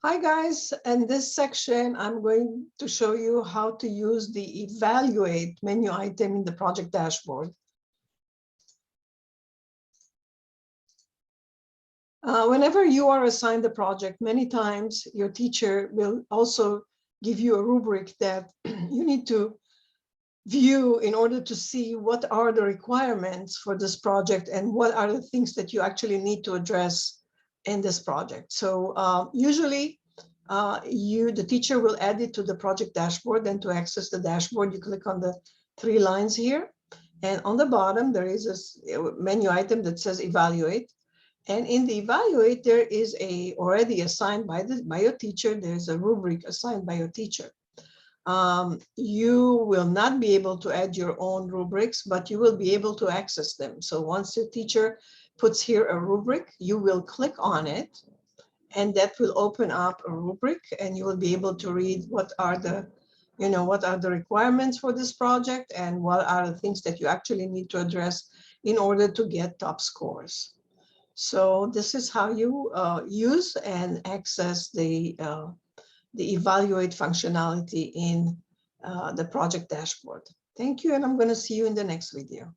Hi guys, in this section, I'm going to show you how to use the evaluate menu item in the project dashboard. Whenever you are assigned a project, many times your teacher will also give you a rubric that you need to view in order to see what are the requirements for this project and what are the things that you actually need to address in this project. So usually the teacher will add it to the project dashboard. Then to access the dashboard, you click on the three lines here. And on the bottom, there is a menu item that says evaluate. And in the evaluate, there is already assigned by your teacher. There's a rubric assigned by your teacher. You will not be able to add your own rubrics, but you will be able to access them. So once your teacher puts here a rubric, you will click on it, and that will open up a rubric, and you will be able to read what are the requirements for this project and what are the things that you actually need to address in order to get top scores. So this is how you use and access the evaluate functionality in the project dashboard. Thank you, and I'm going to see you in the next video.